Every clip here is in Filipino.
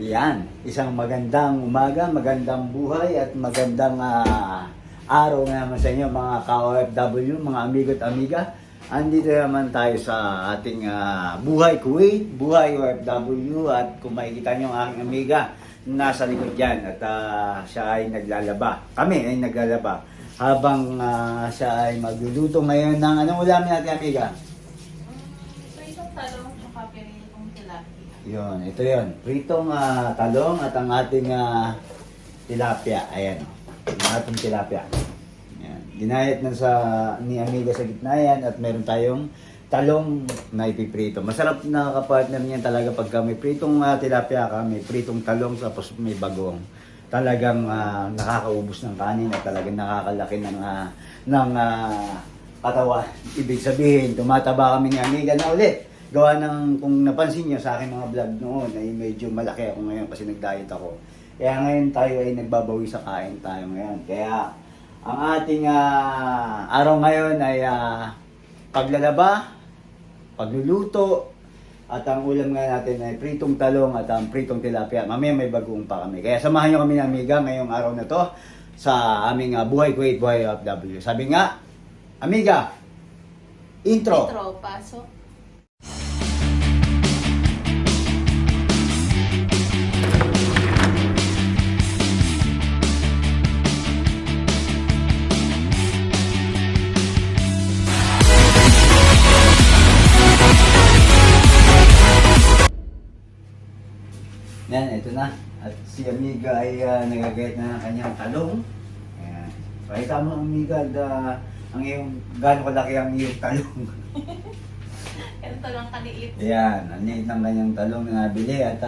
Yan, isang magandang umaga, magandang buhay at magandang araw na naman sa inyo mga ka-OFW, mga amigo at amiga. Andito naman tayo sa ating buhay Kuwait, buhay OFW at kung makikita nyo ang aking amiga, nasa likod dyan at siya ay naglalaba. Kami ay naglalaba habang siya ay magluluto ngayon ng anong ulamin natin, amiga? Pritong talong at piritong tilapia. Yun, ito yun. Pritong talong at ang ating tilapia. Ayan, ang ating tilapia. Ayan. Ginayat na ni amiga sa gitna yan at meron tayong talong na ipiprito. Masarap na kapartner niyan talaga pagka may pritong tilapia ka, may pritong talong tapos may bagong. Talagang nakakaubos ng kanin at talagang nakakalaki ng katawan. Ibig sabihin, tumataba kami ni amiga na ulit. Gawa ng, kung napansin nyo sa aking mga vlog noon, ay medyo malaki ako ngayon kasi nag-diet ako. Kaya ngayon tayo ay nagbabawi sa kain tayo ngayon. Kaya ang ating araw ngayon ay paglalaba, pagluluto, at ang ulam nga natin ay pritong talong at ang pritong tilapia. Mamaya may bagoong pa kami. Kaya samahan nyo kami ng amiga ngayong araw na to sa aming Buhay Kuwait, Buhay OFW. Sabi nga, amiga, intro. Intro, pasok. Yan, ito na. At si amiga ay nagagayat na ng kanyang talong. Ayan. Pakita mo, amiga, ang iyong, gaano kalaki ang iyong talong. Ganito lang kaliit. Ayan, ang liit ng kanyang talong na nabili. At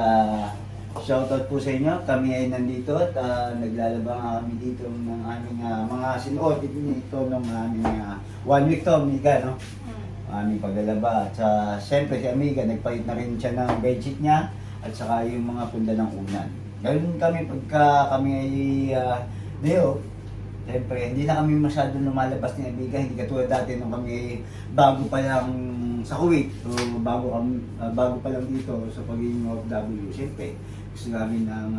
shoutout po sa inyo. Kami ay nandito at naglalaba nga kami dito ng aming mga sinuot. Ito ng aming 1 week to, amiga, no? Aming paglalaba. At siyempre si amiga, nagpalit na rin siya ng bedsheet niya at saka yung mga punda ng unan. Ganoon kami pagka kami ay Leo, siyempre hindi na kami masyado lumalabas ni amiga, hindi katulad dati nung kami ay bago pa lang sa Kuwait, so bago pa lang dito sa pagiging OFW. Siyempre gusto namin ng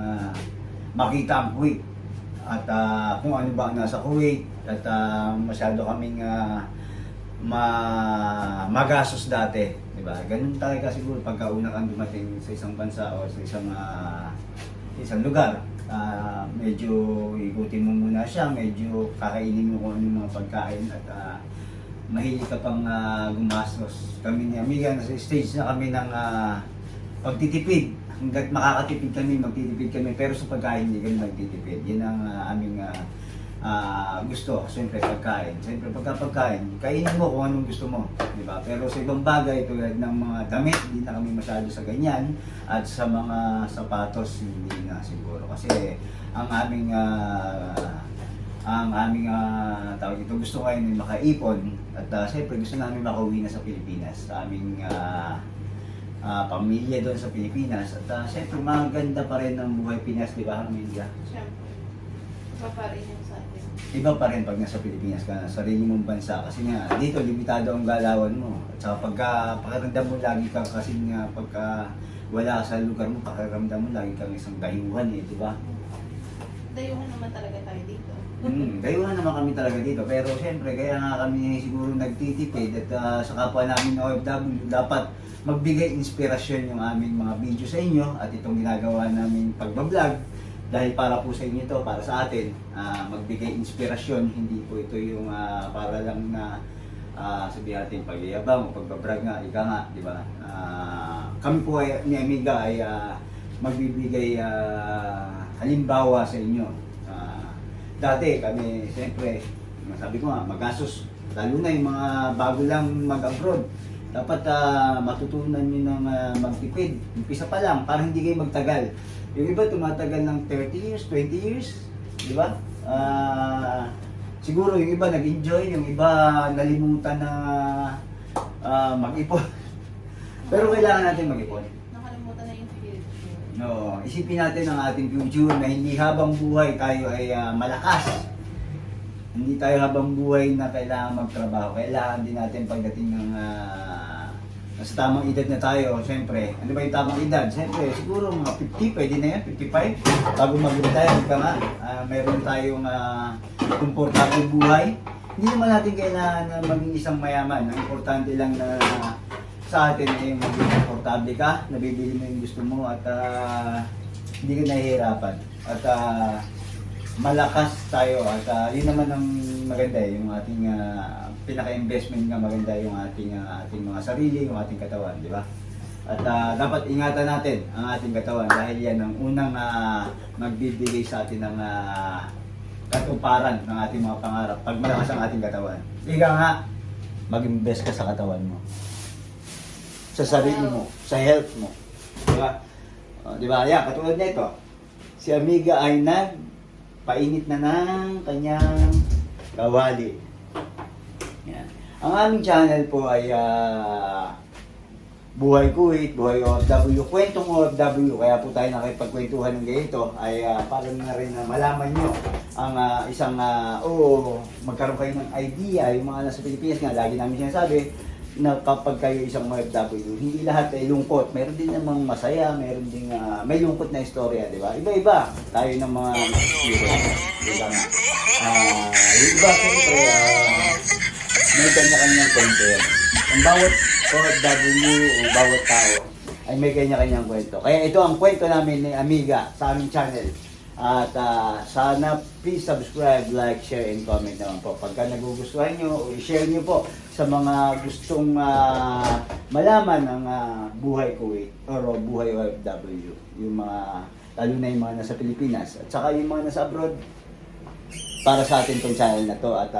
makita ang Kuwait at kung ano ba ang nasa Kuwait at masyado kaming magastos dati, di ba? Ganun talaga siguro pagka una kang dumating sa isang bansa o sa isang lugar. Medyo ikutin mo muna siya, medyo kakainin mo kung ano yung mga pagkain at mahilig ka pang gumastos. Kami ni amiga, nasa stage na kami ng pagtitipid. Hanggat makakatipid kami, magtitipid kami, pero sa pagkain hindi kami magtitipid. Yan ang aming gusto, siyempre pagkain. Siyempre pagkain, kainin mo kung anong gusto mo, di ba? Pero sa ibang bagay tulad ng mga damit, hindi na kami masyado sa ganyan. At sa mga sapatos, hindi na siguro. Kasi ang aming tawag ito, gusto ko ay makaipon. At siyempre gusto namin makauwi na sa Pilipinas. Sa aming pamilya doon sa Pilipinas. At siyempre maganda pa rin ang buhay Pinas, di ba, amiga? Siyempre. Iba pa rin yung sa atin. Iba pa rin pag nasa Pilipinas ka na, sarili mong bansa. Kasi nga, dito, limitado ang galawan mo. At saka pagka pakiramdam mo, lagi kang kasi nga, pagka wala ka sa lugar mo, pakiramdam mo, lagi kang isang dayuhan di ba? Dayuhan naman talaga tayo dito. Dayuhan naman kami talaga dito. Pero siyempre, kaya nga kami siguro nagtitipid at sa kapwa namin OFW, dapat magbigay inspirasyon yung aming mga video sa inyo at itong ginagawa namin pagbablog. Dahil para po sa inyo to, para sa atin, magbigay inspirasyon, hindi po ito yung para lang na sabihin natin pagyayabang o pagbabrag nga, ika nga, di ba? Kami po ay, ni amiga ay magbibigay halimbawa sa inyo. Dati kami, siyempre, sabi ko nga, magastos, lalo na yung mga bago lang mag-abroad. Dapat matutunan nyo ng magtipid. Umpisa pa lang, para hindi kayo magtagal. Yung iba tumatagal ng 30 years, 20 years, di ba? Siguro yung iba nag-enjoy, yung iba nalimutan na mag-ipon. Pero kailangan natin mag-ipon. Nakalimutan na yung future. No, isipin natin ang ating future na hindi habang buhay tayo ay malakas. Hindi tayo habang buhay na kailangan magtrabaho. Kailangan din natin pagdating ng nasa tamang edad na tayo, siyempre, ano ba yung tamang edad? Siyempre, siguro mga 50, pwede na yan, 55. Bago mag-retire ka nga, meron tayong komportable buhay. Hindi naman natin kailangan na maging isang mayaman. Ang importante lang na sa atin ay maging komportable ka, nabibili mo yung gusto mo at hindi ka nahihirapan. At malakas tayo at yun naman ang maganda yung ating pinaka-investment nga maganda yung ating mga sarili, yung ating katawan, di ba? At dapat ingatan natin ang ating katawan dahil yan ang unang magbibigay sa atin ng katuparan ng ating mga pangarap pag malakas ang ating katawan. Ika nga, mag-invest ka sa katawan mo. Sa sarili mo, sa health mo. Di ba? Di ba? Yan, katulad nito. Si Amiga ay painit na ng kanyang kawali. Yan. Ang aming channel po ay Buhay Kuwait, Buhay OFW, Kwentong OFW. Kaya po tayo nakipagkwentuhan ng ganito ay para na rin na malaman nyo ang magkaroon kayo ng idea. Yung mga nasa Pilipinas nga, lagi namin sinasabi na kapag kayo isang OFW, hindi lahat ay lungkot. Meron din namang masaya, meron din may lungkot na istorya, di ba? Iba-iba tayo ng mga experience. Diba nga? Yung iba, siyempre, may kanya-kanyang kwento yan. Ang bawat OFW o bawat tao ay may kanya-kanyang kwento. Kaya ito ang kwento namin ni Amiga sa aming channel. At sana please subscribe, like, share, and comment naman po. Pagka nagugustuhan nyo, i-share nyo po sa mga gustong malaman ng Buhay Kuwait or Buhay OFW. Yung lalo na yung mga nasa Pilipinas. At saka yung mga nasa abroad, para sa atin tong channel na to. At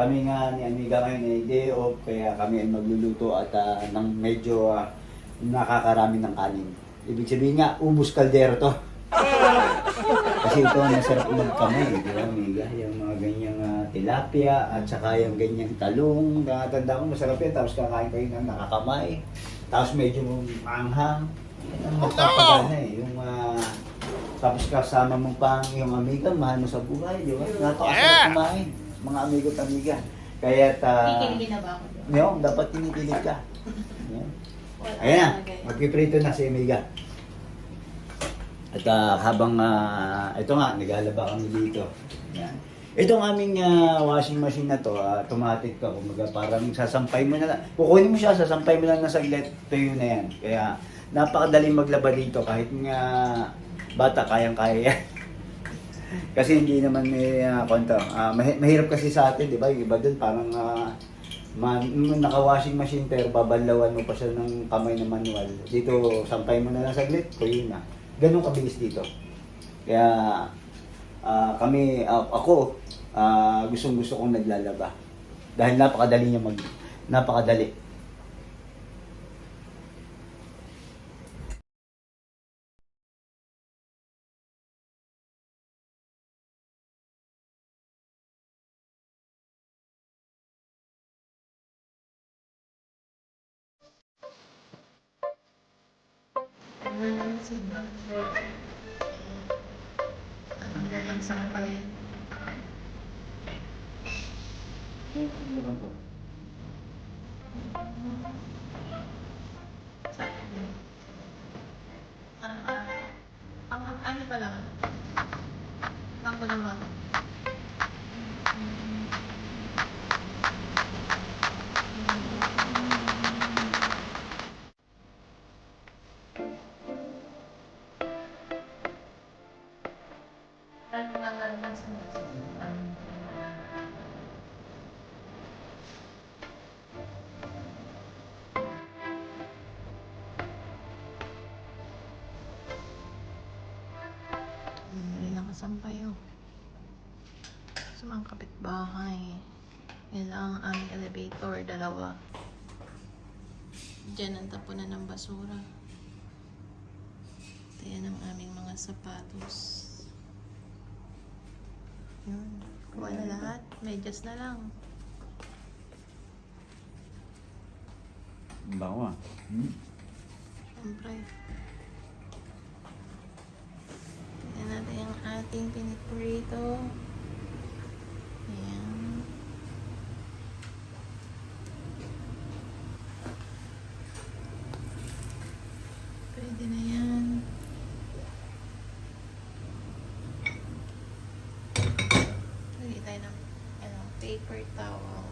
kami nga ni Amiga ngayon ay day off, kaya kami ay magluluto at ng medyo nakakarami ng kanin. Ibig sabihin nga, ubus kaldero to. Kasi ito masarap magkamay, di ba Amiga? Yung mga ganyang tilapia at saka yung ganyang talong. Nakatanda ko masarap yan, tapos kakain kayo ng nakakamay. Tapos medyo manghang. Yan ang magpapagana Yung tapos kasama mo pang yung Amiga, mahal mo sa buhay, di ba? Napakasarap kumain, mga amigo at amiga. Kaya Kikiligin na ba ako doon? Yung, dapat kinikilig ka. Yan. Ayan na, magpiprito na si Amiga. At habang, ito nga, naglalaba kami dito. Yan. Itong aming washing machine na to, automatic to. Kumaga parang sasampay mo na lang. Kukunin mo siya, sasampay mo lang na saglit, tuyo na yan. Kaya napakadaling maglaba dito kahit nga bata, kayang-kaya yan. Kasi hindi naman mahirap kasi sa atin, di ba? Yung iba dun parang naka-washing machine pero babanlawan mo pa siya ng kamay na manual. Dito, sampay mo na lang saglit, tuyo na. Ganun kabilis dito. Kaya ako, gustong-gusto kong naglalaba. Dahil napakadali niya napakadali. Ang sampay. Ano pa lang? Ako naman. Ano lang naman sa nakasampay sa mga kapitbahay. Yan ang aming elevator, dalawa. Diyan ang tapunan ng basura. Ito yan ang aming mga sapatos. Yun. Kuha na lahat. Medyas na lang. Bawa. Siyempre. Tignan natin yung ating pinipurito. Ayan. 1, paper towel.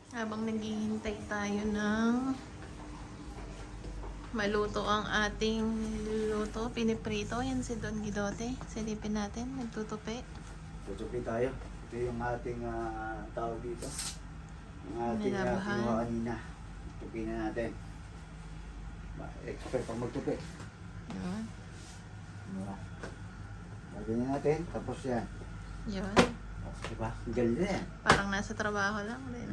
Habang naghihintay tayo ng maluto ang ating luto, piniprito. Yan si Don Guidote. Silipin natin, nagtutupi. Tutupi tayo. Ito yung ating tawag dito. Yung ating Nilabahan. kinuha kanina. Tupi na natin. Expert pang magtupi. Yun. Diba? Lagyan na natin. Tapos yan. Yun. Diba? Ang galing na yan. Parang nasa trabaho lang din.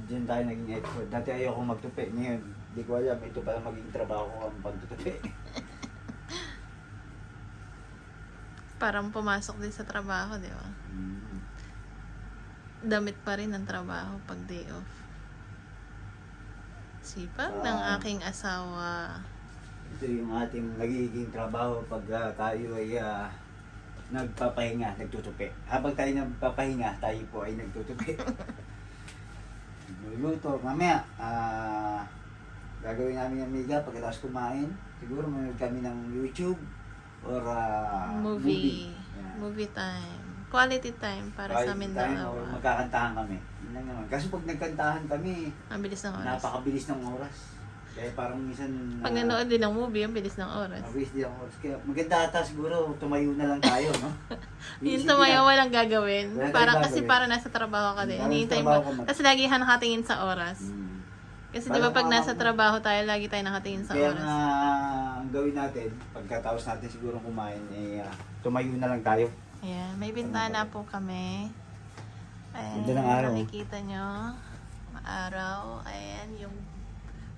Diyan tayo naging expert. Dati ayoko magtupi. Ngayon, hindi ko alam. Ito pala maging trabaho ko ang pagtutupi. Parang pumasok din sa trabaho, di ba? Damit pa rin ang trabaho pag day off. Sipag ng aking asawa. Ito yung ating nagiging trabaho pag tayo ay nagpapahinga, nagtutupi. Habang tayo nagpapahinga, tayo po ay nagtutupi. Luluto, mamaya, gagawin namin yung amiga pagkatapos kumain. Siguro manood kami ng YouTube or Movie. Yan. Movie time. Quality time para sa amin Kahit tayo, dalawa. magkakantahan kami. Yun lang naman. Kasi pag nagkantahan kami, Ang bilis ng oras. napakabilis ng oras. Kaya parang minsan... Pag nanood din ng movie, ang bilis ng oras. mabilis din ang oras. Kaya maganda ata siguro, tumayo na lang tayo, no? Yung Iisipin tumayo natin. walang gagawin. Wala tayong Parang kasi gagawin. para nasa trabaho ka din. Parang Hinihintay trabaho mo. ka na. Kasi lagi ka nakatingin sa oras. Kasi di ba Parang pag nasa ano, trabaho tayo, lagi tayo nakatingin sa Kaya oras. nga, ang gawin natin, pagkatapos natin siguro kumain, tumayo na lang tayo. Ayan, may bintana po kami. Ayan, Ganda ng araw. nakikita nyo. Maaraw. Ayan, yung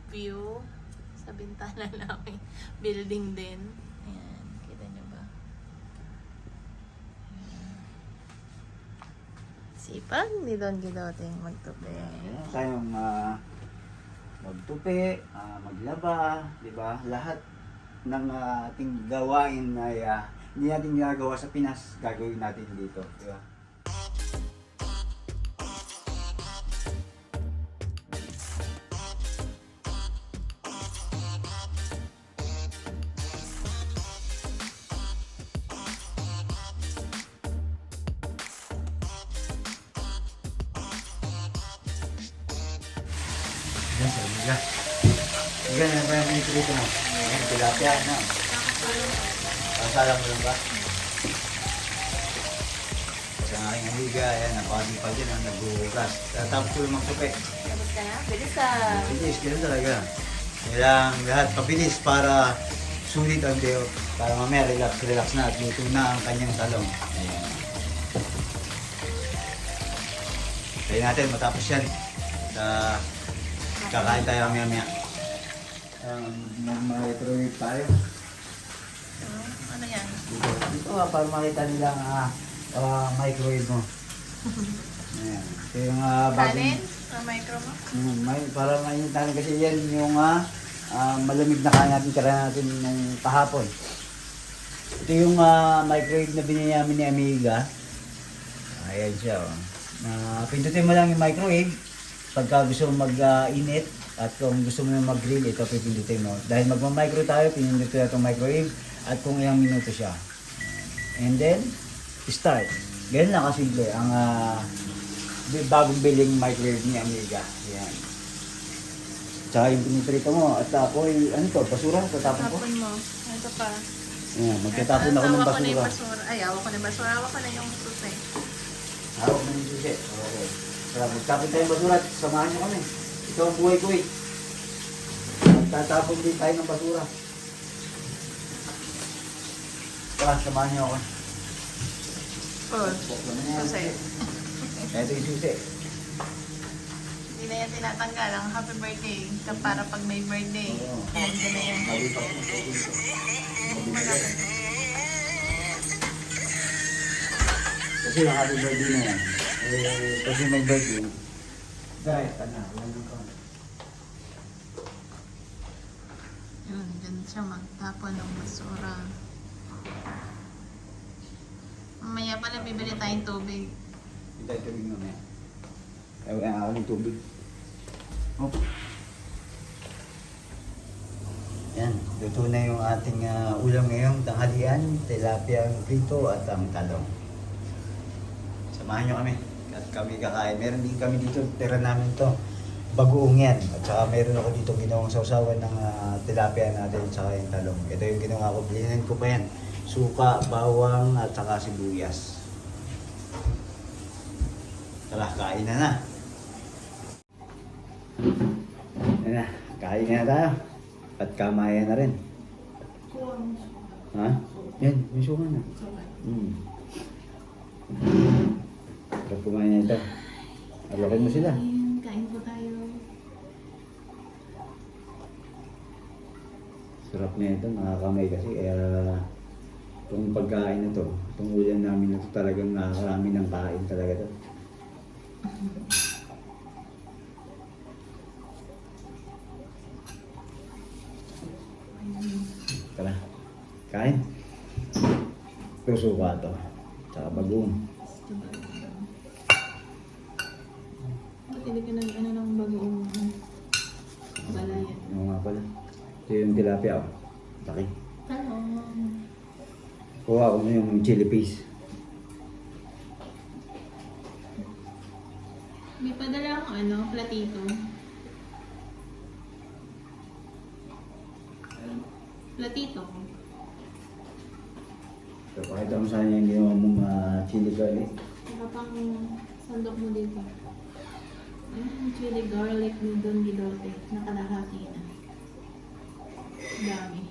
view sa bintana namin. Building din. Ayan, kita nyo ba? Ayan. Sipag ni Don Guidote magtupi. Kaya tayong magtupi, maglaba, di ba? Lahat ng ating gawain ay hindi natin ginagawa sa Pinas, gagawin natin dito, di ba? Yan, sa amiga. Yan, yan pa yung pinipilito mo. Yan, tilapia, no? Pasalang mo lang ba? Sa aking amiga, yan, napagin pa dyan, nagbuhugas. Tapos ko yung magtupi. Tapos ka na? Bilis ka! Bilis, ganun talaga. Kailangan lahat pabilis para sulit ang deo. Para mamaya relax na at luto na ang kanyang talong. Ayan. Tayo natin, matapos yan. Kakain tayo mamaya. Mag-microwave tayo. Ano yan? Dito para makita nila ang microwave mo. Ayan. Ito yung Kanin? Sa micro mo? para mainitanin kasi yan yung malamig na kain natin kaya natin nung kahapon. Ito yung microwave na binili namin ni Amiga. Ayan siya. Pindutin mo lang yung microwave pagka gusto mo mag-init at kung gusto mo mag-grill, ito pipindutin mo. Dahil magma-micro tayo, pindutin natin yung microwave at kung ilang minuto siya. And then, start. Ganyan lang kasimple ang bagong biling microwave ni Amiga. Yan. Tsaka yung piniprito mo. At ako, ano to, basura? Tatapon ko? Tapon mo. Ito pa. Yan, magtatapon ako ng Hawak ko na yung basura. basura. Ay, hawak ko na yung basura. Hawak ko na yung susi. Hawak na yung susi. Okay. Tara, magtapon tayo ng basura at samahan nyo kami. Ito ang buhay ko eh. Magtatapon din tayo ng basura. Tara, samahan nyo ako. Oh, Susi. susi. Ito yung susi. Hindi na yan tinatanggal ang happy birthday. Para pag may birthday. Nandiyan na yan. Kasi yung happy birthday na yan. Kasi may birthday. Dahil, wala nang ka. Yun, dyan siya magtapon ng basura. Mamaya pala bibili tayong tubig. Hindi tayo tubig mamaya. Ay, ako ng tubig. Oh. Yan, luto na yung ating ulam ngayong tanghalian, tilapia prito at ang talong. Samahan nyo kami at kami kakain. Meron din kami dito, tira namin to, bagoong yan. At saka meron ako dito ginawang sausawan ng tilapia natin at saka yung talong. Ito yung ginawa ko, bilhin ko pa yan. Suka, bawang at saka sibuyas. Tara, kain na na. Yan na, kain na tayo. At kamayan na rin. Ha? Yan, may suka na. Sarap kumain na ito. Alokin mo sila. Ayan, kain po tayo. Sarap na ito, nakakamay kasi. Kaya itong pagkain na to, itong ulam namin na to talagang nakakarami ng kain talaga to. Tara, kain. Pero suka to. Tsaka bagoong. Ba't hindi ka ng bagoong balayan? Oo nga pala. Ito yung tilapia oh. Laki. Talong. Kuha ko na yung chili paste. May padala akong platito. Platito. So, pakita mo sa kanya yung ginawa mong chili garlic. Saka pang sandok mo dito. Ayan, chili garlic ni Don Gidote. Nakalahati na. Dami.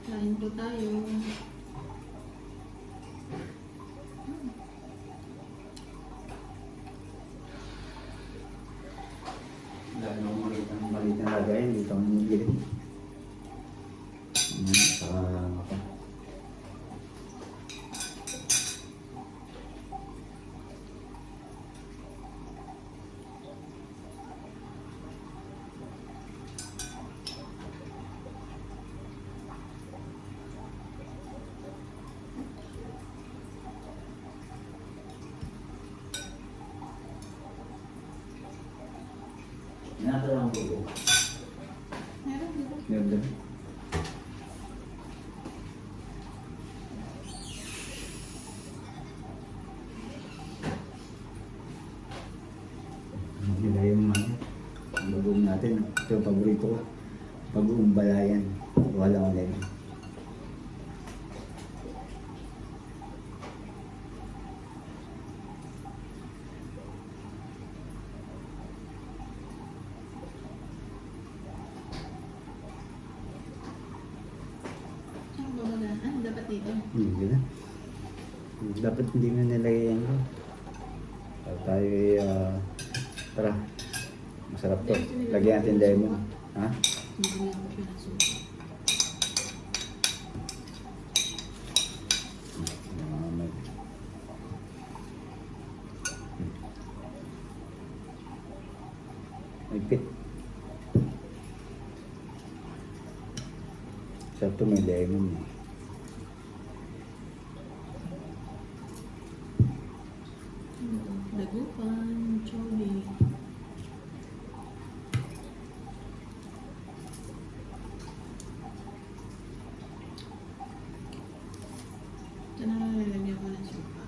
Kain po tayo. Dahil mo maliit na lagayan, dito ang nililip. Saka apa. Nasa lang bulo. Meron dito. Meron din. Nila yung bagoong natin. Ito yung paborito ko. Bagoong balayan. Wala ulit. Ang babaga. Dapat dito. Gano'n. Dapat hindi mo nilagay yan ko. Tayo tara. Masarap to. Lagyan natin lemon. Ha? Hindi ako siya nasuka. Magpit. Sarap to, may lemon eh. Dagupan, chobi. Ito na lang lalagyan ko ng suka.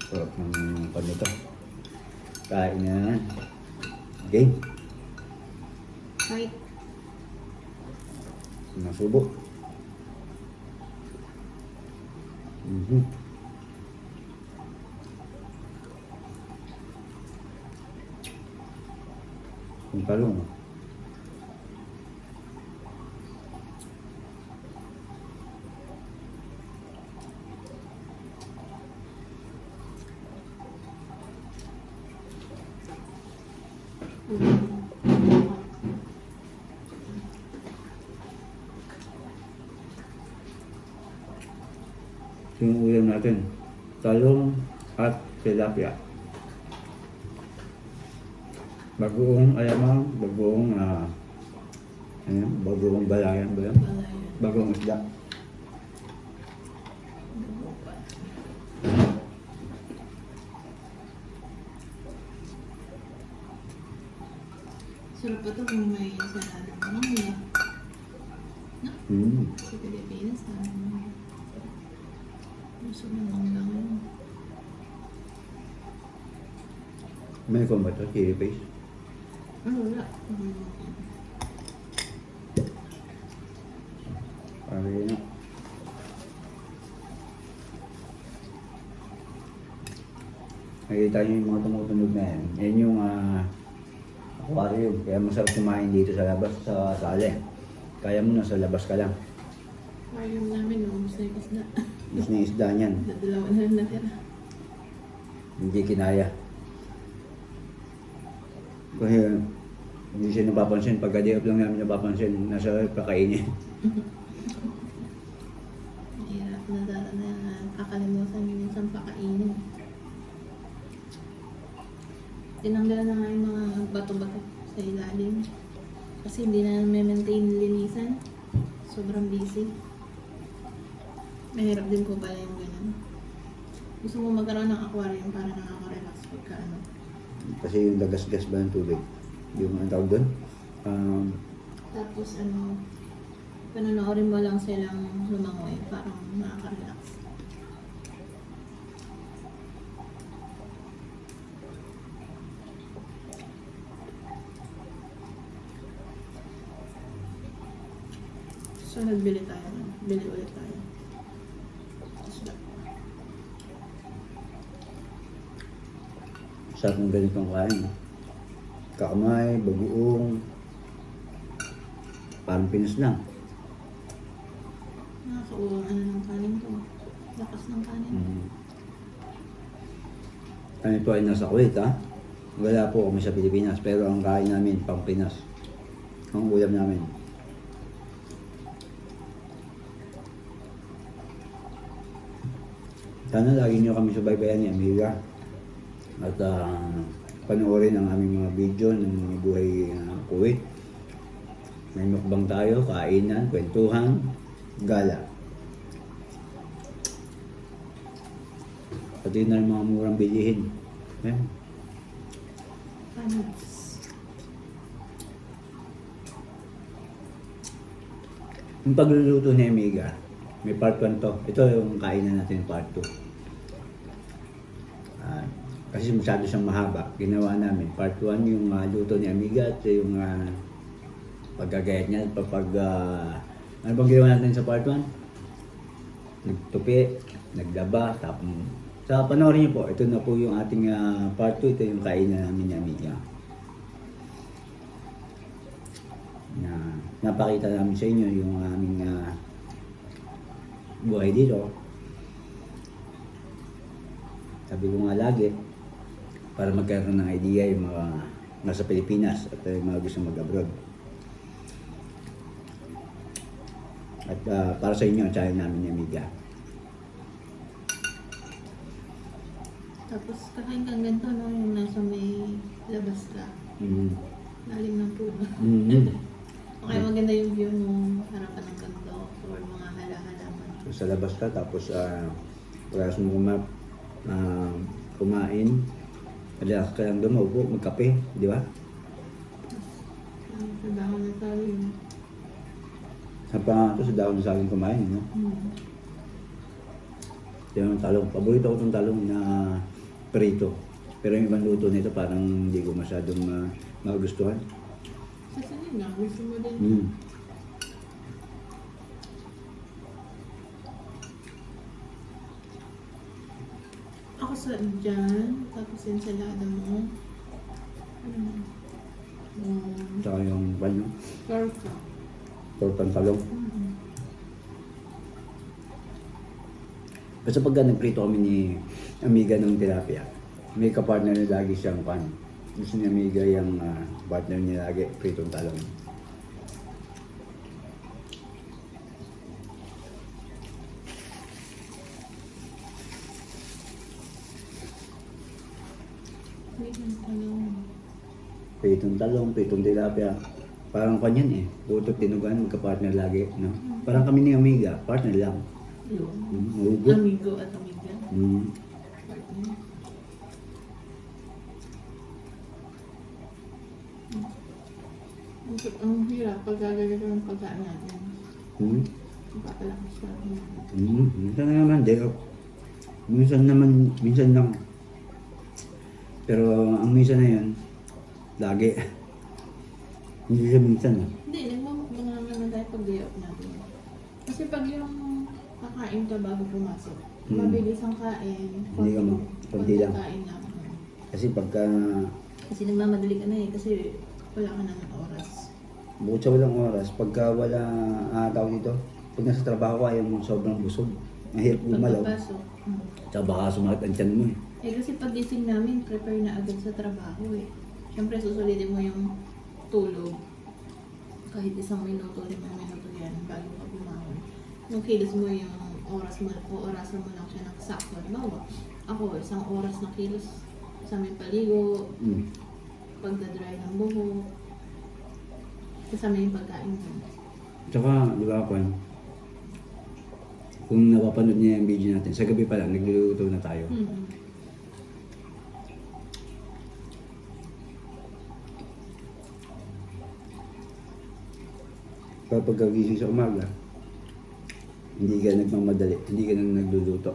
Sarap ng panito. Kain na naman. Game. Kahit Nasubok. Yung talong. Ito yung ulam natin. Talong at tilapia. Bagoong alamang, bagoong bagoong balayan ba yan? Balayan. Bagoong isda. Dugo pa. Sarap pa ito kung may salada ng mga. No? Sa Pilipinas, gusto mo lang lang yun. May kung ba ito? Chili paste? Wala. Parang yun na. Nakikita niyo yung mga tumutunog na yan. Yan yung aquarium. Kaya masarap kumain dito sa labas, sa sala. Kaya mo nasa labas ka lang. Marium namin, naubos na yung isda. Gusto niya isda niyan. Dalawa na lang natira. Hindi kinaya. Kasi hindi siya napapansin. Pagka di up lang namin napapansin, nasa kakainin. Mahirap na kakalimutan yung minsan pakainin. Tinanggal na nga yung mga bato-bato sa ilalim. Kasi hindi na maintain linisan. Sobrang busy. Mahirap din po pala yung ganun. Gusto mo magkaroon ng aquarium para nakaka-relax pagka ano. Kasi yung lagas-gas ba ng tubig? Yung ang tawag doon? Tapos ano, panonoorin mo lang silang lumangoy. Parang nakaka-relax. So nagbili tayo. Bili ulit tayo. Isda. Sarap ng ganitong kain. Kakamay, bagoong. Parang Pinas lang. Nakakauwang ano ng kanin to. Lakas ng kanin. Kami po ay nasa Kuwait, ha? Wala po kami sa Pilipinas, pero ang kain namin, pang Pinas. Ang ulam namin. Sana lagi nyo kami subaybayan ni Amiga. At panoorin ang aming mga video ng buhay Kuwait. May mukbang tayo, kainan, kwentuhan, gala. Pati na yung mga murang bilihin. Ayan. Panos. Yung pagluluto ni Amiga, may part 1 to. Ito yung kainan natin, part 2. Kasi masyado siyang mahaba. Ginawa namin. Part 1 yung luto ni Amiga at yung paggagayat niya. Ano bang ginawa natin sa part 1? Nagtupi, naglaba, tapos sa panoorin niyo po, ito na po yung ating part 2. Ito yung kainan namin ni Amiga. Napakita namin sa inyo yung aming buhay dito. Sabi ko nga lagi, para magkaroon ng idea yung mga nasa Pilipinas at yung mga gusto mag-abroad. At para sa inyo, ang channel namin ni Amiga. Tapos kakain kang ganito, no? Yung nasa may labas ka. Lalim ng puno. Okay, maganda yung view mo, harapan ng ganito, or mga hala-halaman. Sa labas ka, tapos pagkas mo kumain, relax ka lang doon, maupo, magkape, di ba? Sa dahon ng saging. Sa pangato, sa dahon ng saging kumain, no? Yan ang talong. Paborito ko itong talong na prito. Pero yung ibang luto nito parang hindi ko masyadong magustuhan. Kasi nga, gusto mo din. Ako sa dyan, tapos ensalada mo. Tsaka yung banyo, Carpa. tortang talong. Kasi pagka nagprito kami ni Amiga ng tilapia, may kapartner na lagi siyang pan. Gusto ni Amiga yung partner niya lagi, pritong talong. Wait lang talong. Pritong talong, pritong tilapia. Parang kanyan eh. Puto tinugan, magka-partner lagi. No? Parang kami ni Amiga, partner lang. Yun. Hugot. Amigo at amiga. Partner. Ang hirap pag gagawin ko ng pagkaan natin. Hmm. Papalakas natin. Minsan na naman, day off. Minsan lang. Pero ang minsan na yun, lagi. Hindi siya minsan. Hindi, nagmamukbang naman tayo pag day off natin. Kasi pag yung kakain ka bago pumasok, mabilis ang kain. Hindi ka konti lang. Kain lang. Kasi pagka, Kasi nagmamadali ka na eh, kasi wala ka ng oras. bukod sa walang oras, pagka wala, tawag dito, pag nasa trabaho ka, ayaw mo sobrang busog. Mahirap gumalaw. Pagpapasok. Tsaka baka sumakit ang tiyan mo eh. Eh kasi pagising namin, prepare na agad sa trabaho eh. Siyempre susulitin mo yung tulog. Kahit 1 minuto, 5 minuto yan bago ka bumangon. Yung kilos mo yung oras mo, o orasan mo lang siya ng sakto. Halimbawa, ako 1 oras na kilos sa may paligo, pagdadry ng buhok, kasama yung pagkain mo. Tsaka, di ba, Kwan? Kung napapanood niya yung video natin, sa gabi pa lang, nagluluto na tayo. Pero pagkagising sa umaga, hindi ka nagmamadali, hindi ka nang nagluluto.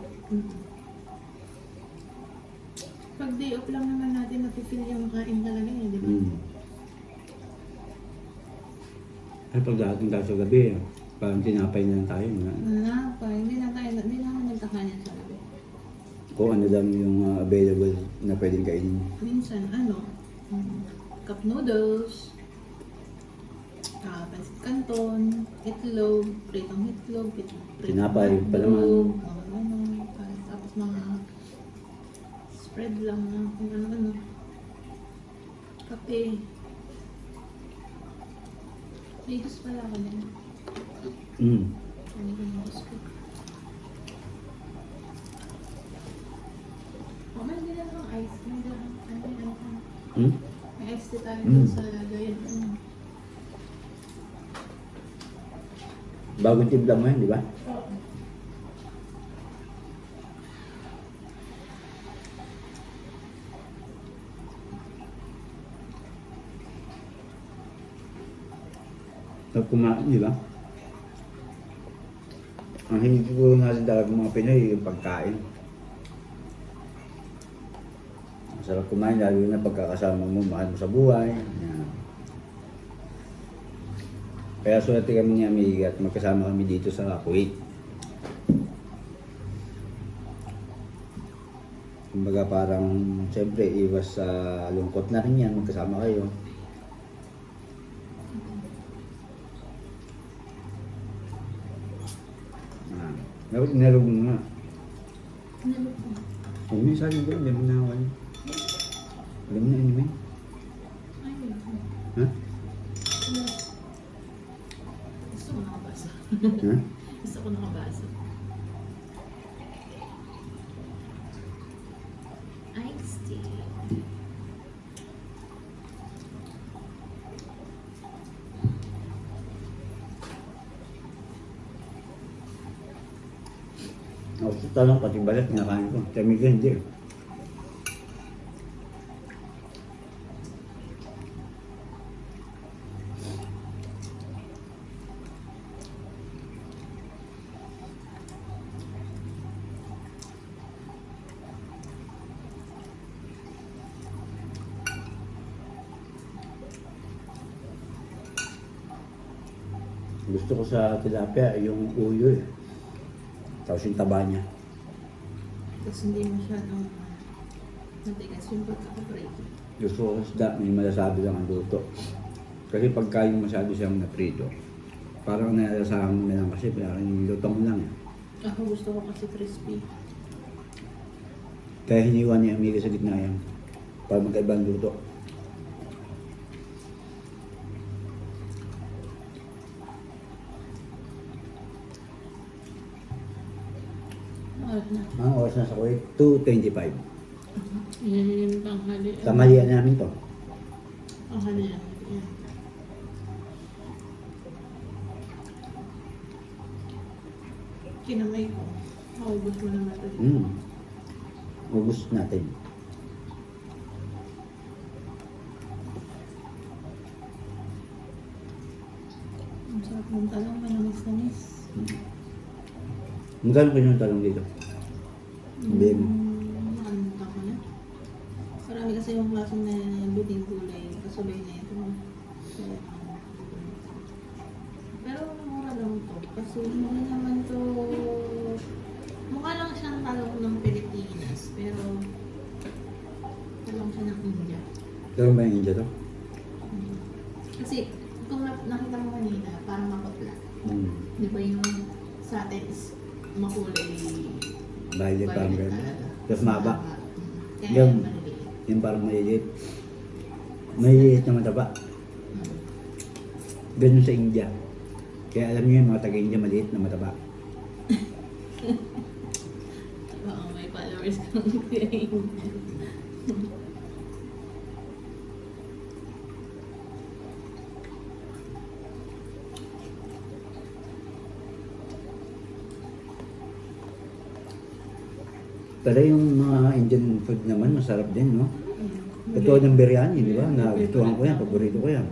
Pag day off lang naman natin, napipil yung kain talaga eh, di ba? Ay, pag dating tayo sa gabi, parang tinapay na lang tayo. Hindi na ako nagkakanin sa gabi. Kung ano lang yung available na pwedeng kainin. Minsan, cup noodles, pansit canton, itlog, pritong itlog, Tinapay, palaman. tapos mga spread lang na kung ano-ano. Kape. May gusto pala ako din. Ano yung gusto ko? May dila lang ice. May dila lang. May ice tea tayo dun sa lagayan. Bagong timpla mo yan, di ba? Oo. Pag kumain, di ba? Ang hindi ko natin talaga mga Pinoy, yung pagkain. Masarap kumain, lalo na pagkakasama mo, mahal mo sa buhay. Yan. Kaya swerte kami ni Amiga at magkasama kami dito sa Kuwait. Kumbaga parang, siyempre, iwas sa lungkot na rin yan, magkasama kayo. Dapat inalog mo nga. Ano po? Huwag mo yung saling doon, hindi mo nahawan. Alam mo na, anime? Ay, Ha? gusto ko nakabasa. Ha? Gusto ko nakabasa. Iced tea. Ako sa talong, pati balat, kinakain ko. Tamiga, hindi. Gusto ko sa tilapia yung uyo eh. Tapos yung taba niya. Tapos hindi masyadong matigas yung pagkakaprito. Gusto ko sa isda, may malasabi lang ang luto. Kasi pagka yung masyado siyang naprito, parang nalasahan mo na lang kasi parang niluto mo lang. Ako gusto ko kasi crispy. Kaya hiniwa ni Amiga sa gitna yan. Para magkaiba ang luto. Oras na. Ang oras na sa Kuwait, 2:25. Yan yung tanghali. Tamalian namin to. Tanghali yan. Yan. Kinamay ko. Maubos mo naman ito. Ubus natin. Ang sarap ng talong, manamis-namis. Magkano kayo ng talong dito? Hindi. Nakalimutan ko na. Marami kasi yung klaseng na buting gulay. Kasabay na ito. Kaya, pero mura lang to. Kasi hindi naman to... Mukha lang siyang talong ng Pilipinas. Pero talong siya ng India. Talong ba yung India to? Kasi kung nakita mo kanina, parang maputla. Di ba yung sa atin is makulay Violet parang violet gano'n. talaga. Tapos maba. Kaya Yung, maliliit. yung parang maliliit. Maliliit na mataba. Ganun sa India. Kaya alam niyo yung mga taga-India maliit na mataba. Oo, may followers kang India. Pero yung mga Indian food naman, masarap din, no? Ito ng biryani, di ba? Nagustuhan ko yan, paborito ko yan.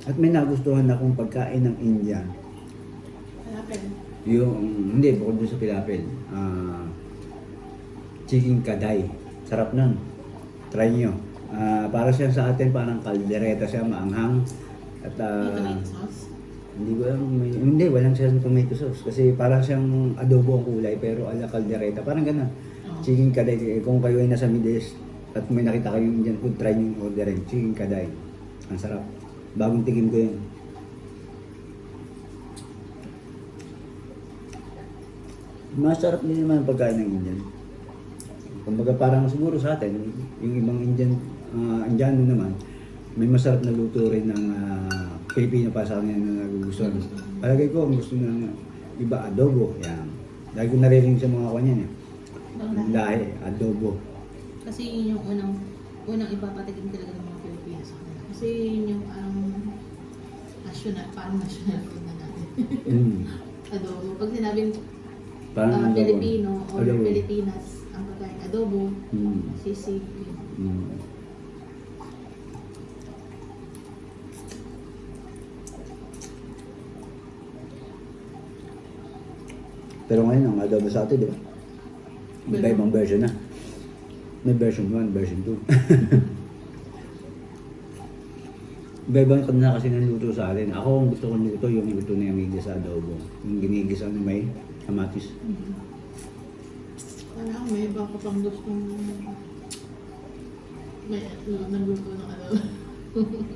At may nagustuhan akong pagkain ng Indian. Palapel. Yung, hindi, bukod doon sa pilapil. Chicken kaday. Sarap nun. Try nyo. Para siya sa atin, parang kaldereta siya, maanghang. At, May tomato sauce. hindi ko alam, hindi, walang siyang tomato sauce. Kasi parang siyang adobo ang kulay, pero ala kaldereta. Parang gano'n. Oo. Chicken kaday. Kung kayo ay nasa Middle East at may nakita kayong Indian food, try nyo orderin. Chicken kaday. Ang sarap. Bagong tikim ko yun. Masarap din naman ang pagkain ng Indian. Kumbaga parang siguro sa atin, yung ibang Indiano naman, may masarap na luto rin ng Pilipino pa sa kanila na nagugustuhan. Palagay ko, ang gusto ng iba, adobo. Yan. Dahil ko naririnig sa mga kanyan eh. Ang lahi, adobo. Kasi yun yung unang ipapatikim talaga ng mga Pilipino sa kanila. Kasi yun yung parang national food na natin. Adobo. Pag sinabing Parang adobo. Filipino or Adobo. Pilipinas, ang pagkain adobo, sisig, yun. Pero ngayon, ang adobo sa atin, di ba? Iba-ibang version na. May version 1, version 2. Iba-ibang na kasi ng luto sa atin. Ako, ang gusto kong luto, yung luto na yung sa adobo. Yung ginigisa na may kamatis. Parang may iba ka pang gustong may nagluto ng adobo.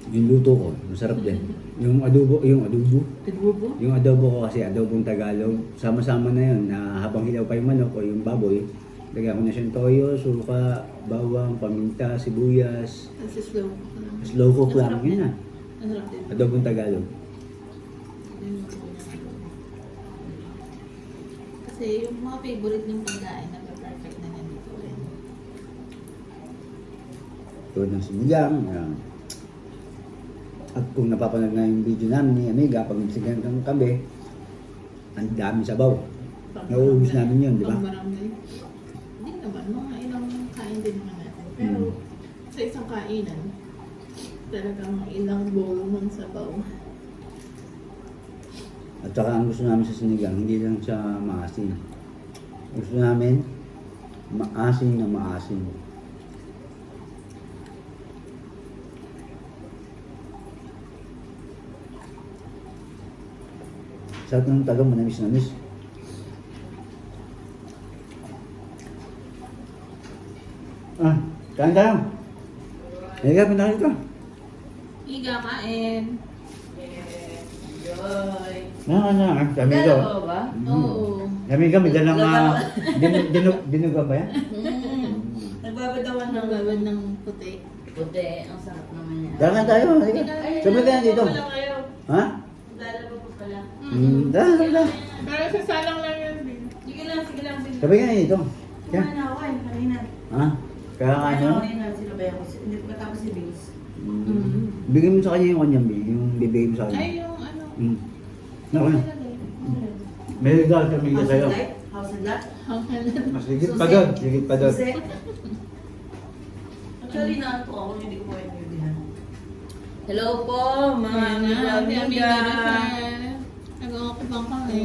Yung luto ko, masarap din. Yung adobo, Adobo? yung adobo ko kasi adobong Tagalog, sama-sama na yun, na habang hilaw pa yung manok o yung baboy, lagyan ko na siyang toyo, suka, bawang, paminta, sibuyas, Kasi slow. slow cook lang, Masarap yun na. Masarap din. Adobong Tagalog. Yun yung luto niya, adobo. Kasi yung mga favorite ng pagkain, nagka-perfect na yan dito rin. Tulad ng sinigang. Yan. At kung napapanood na yung video namin ni Amiga, pag nagsigang ng kabe, ang dami sabaw. Nauubos namin yun, di ba? Marami. Hindi naman, mga ilang kain din naman natin. Pero sa isang kainan, talagang ilang bowl ng sabaw. At saka ang gusto namin sa sinigang, hindi lang siya maasin. Gusto namin maasin na maasin. Sa atin ng talong, manamis-namis. Kain tayo. Halika, punta ka dito. Iga, kain. Yoy. Kami ito. Dalawa ba? Oo. Kami dalang dinuga ba yan? Nagbabadawan Ang ng gawin ng puti. puti. Ang sarap naman yan. Dalan tayo, halika. Sabi ka na dito. Wala kayo. Ha? Lalaba po pala. Dalan. Pero sa salang lang yun. Sige lang, sige lang. Sige. Sabi ka na dito. Yan. Kumain na ako eh, kanina. Ha? Kaya Kumain ano? na ako kanina, sinabayan ko. Hindi ko matapos si Vince. Bigyan mo sa kanya yung kanyang big, yung bibigay mo sa kanya. Ay, yung ano. Ako na. May regalo kami ka sa'yo. House and lot? Mas higit pa doon, higit pa doon. Susi? Actually, naanto ako, hindi ko maintindihan. Hello po, mga amiga. Nag-aakubang kami.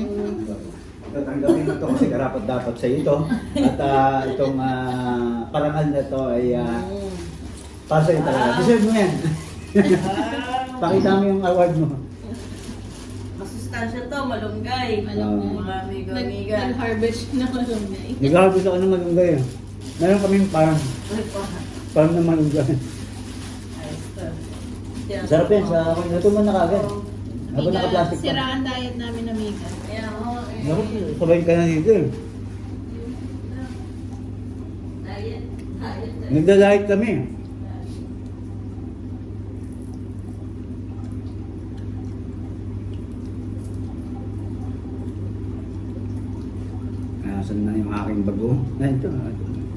Tatanggapin mo ito kasi karapat dapat sa ito. At itong parangal na to ay para sa'yo talaga. Deserve mo yan. Pakita mo yung award mo. Masustansya to, malunggay. Mga amiga-amiga. Nag-harvest na malunggay. Nag-harvest ako ng malunggay. Meron kaming farm ng malunggay. Ayos to. Sarap yan. Luto mo na kagad. Habang Amiga, naka-plastic pa. siraan diet namin, amiga. Ayan, oo. Naku, sabay ka na dito eh. Diet. Diet. Nagda-diet kami. Saan na yung aking bago? Na ito.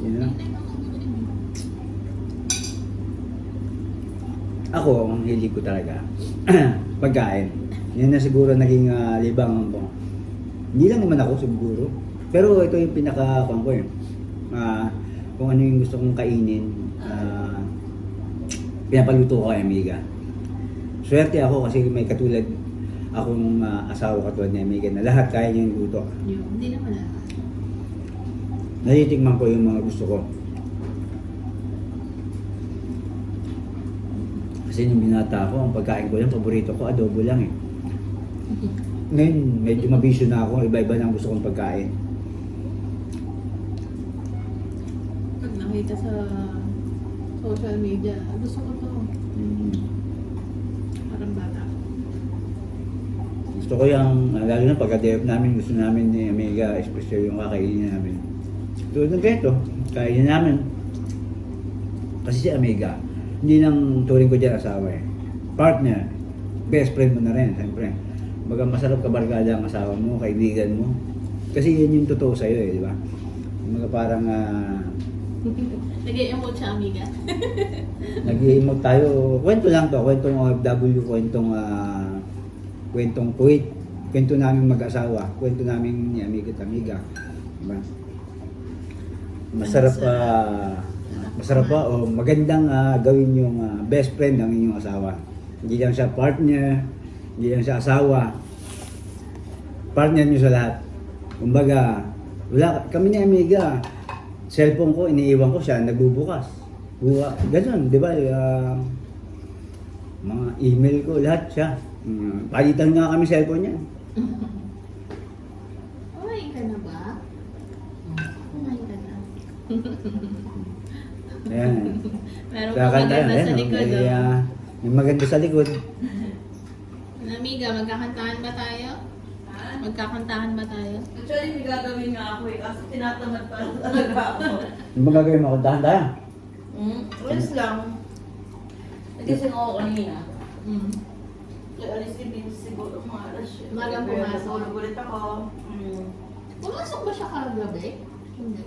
Yun lang. Ako, ang hilig ko talaga. Pagkain. Yan na siguro naging libangan ko. Hindi lang naman ako siguro. Pero ito yung pinaka-kwan ko eh. Kung ano yung gusto kong kainin. Pinapaluto ko kay Amiga. Swerte ako kasi may katulad akong asawa katulad ni Amiga na lahat kaya niya yung luto. Hindi naman lahat. Natitikman ko yung mga gusto ko. Kasi nung binata ako, ang pagkain ko lang, paborito ko, adobo lang eh. Ngayon, medyo mabisyo na ako, iba-iba na ang gusto kong pagkain. Pag nakita sa social media, gusto ko to. Parang bata. Gusto ko yung, lalo na pagka-develop namin, gusto namin ni Amiga, especially yung kakainin namin. Tulad ng ganito, kainin namin. Kasi si Amiga, hindi lang turing ko dyan asawa eh. Partner, best friend mo na rin, siyempre. Baga masarap kabarkada ang asawa mo, kaibigan mo. Kasi yun yung totoo sa'yo eh, di ba? Mga parang Nag-i-emote siya, amiga. nag-i-emote tayo. Kwento lang to, kwentong OFW, kwentong Kuwait. Kwento namin mag-asawa, kwento namin ni Amiga at Amiga. Diba? Masarap pa o magandang gawin yung best friend ng inyong asawa. Hindi lang siya partner, hindi lang siya asawa. Partner niyo sa lahat. Kumbaga, kami ni Amiga, cellphone ko, iniiwan ko siya, nagbubukas. Ganun, di ba? Mga email ko, lahat siya. Palitan nga kami cellphone niya. Kumain ka na ba? Kumain ka na. Ayan. Meron pa maganda sa likod. May maganda sa likod. Amiga, magkakantahan ba tayo? Magkakantahan ba tayo? Actually, may gagawin nga ako eh. Kasi tinatamad pa talaga ako. Ano ba gagawin mo? Kuntahan tayo. Alis lang. Nagising ako kanina. Mm. Alis si Vince siguro mga alas 7. Magang pumasok. Tulog ulit ako. Pumasok ba siya kagabi? Hindi.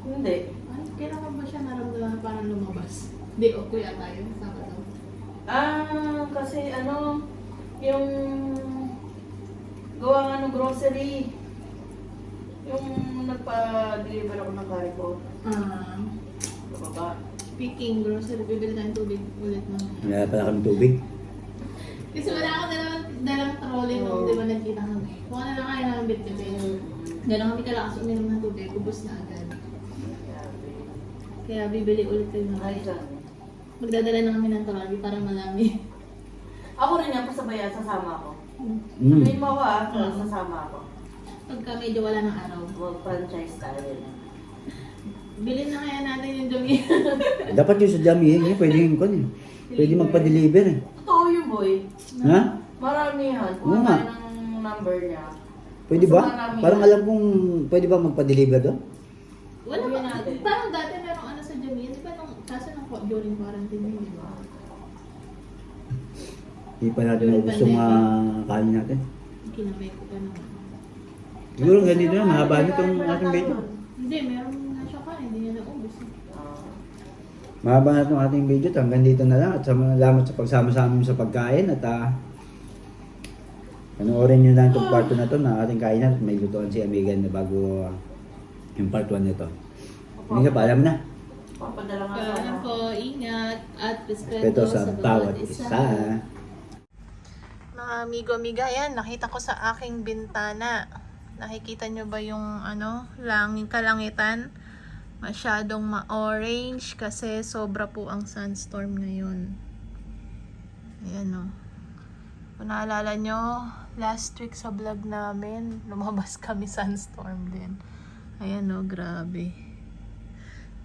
Hindi. Ay, kailangan ba siya naramdaman parang lumabas? Hindi, o kuya tayo. Sabado. Kasi yung gawa nga ng grocery. Yung nagpa-deliver ako ng carry ko. Bababa. Speaking grocery, bibili tayong tubig ulit mo. Wala pala kami tubig. Kasi wala ako dalang trolley nung di ba nagkita kami. Kung ano na kaya namin bit-bit. Dala kami kalakas uminom ng tubig, ubos na agad. Kaya bibili ulit tayo ng Ay, siya. magdadala na kami ng trolley para malami. Ako rin yan, pasabayan, sasama ako. Mm. Sabihin mo ako sasama ako. Pagka medyo wala ng araw. Mag-franchise tayo. Bilhin na kaya natin yung dumi. Dapat yung sa Jamie, eh, pwede yung kon eh. Pwede magpa-deliver eh. Totoo yung boy. Ha? Maramihan. Oo Kung nga. ano ng number niya. Pwede Mas ba? marami Parang yan. alam kong pwede ba magpa-deliver doon? Wala Bilhin pa. natin. Parang dati merong ano sa dumi. Di ba nung, kaso nung during quarantine yun, di ba? Hindi pa natin gusto kanin natin. Kinamay ko pa naman. Siguro ganito na, mahaba nitong ating video. Hindi, meron na siya kain. Hindi niya naubos. Mahaba na itong ating video. Hanggang dito na lang. At salamat sa pagsama sa amin sa pagkain. At panoorin nyo na itong part 2 na ito na ating kainan. At may lutuan si Amiga na bago yung part 1 nito. Amiga, paalam na. Papadala nga Kaya sana. po, ingat at Ito respeto sa bawat isa. Mga amigo-amiga, yan, nakita ko sa aking bintana. Nakikita nyo ba yung kalangitan? Masyadong ma-orange kasi sobra po ang sunstorm ngayon. Ayan o. Kung naalala nyo, last week sa vlog namin, lumabas kami sunstorm din. Ayan o, grabe.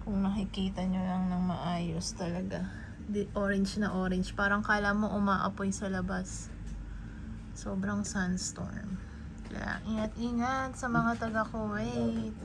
Kung nakikita nyo lang ng maayos talaga. Orange na orange. Parang kala mo umaapoy sa labas. Sobrang sunstorm. Kaya ingat-ingat sa mga taga Kuwait.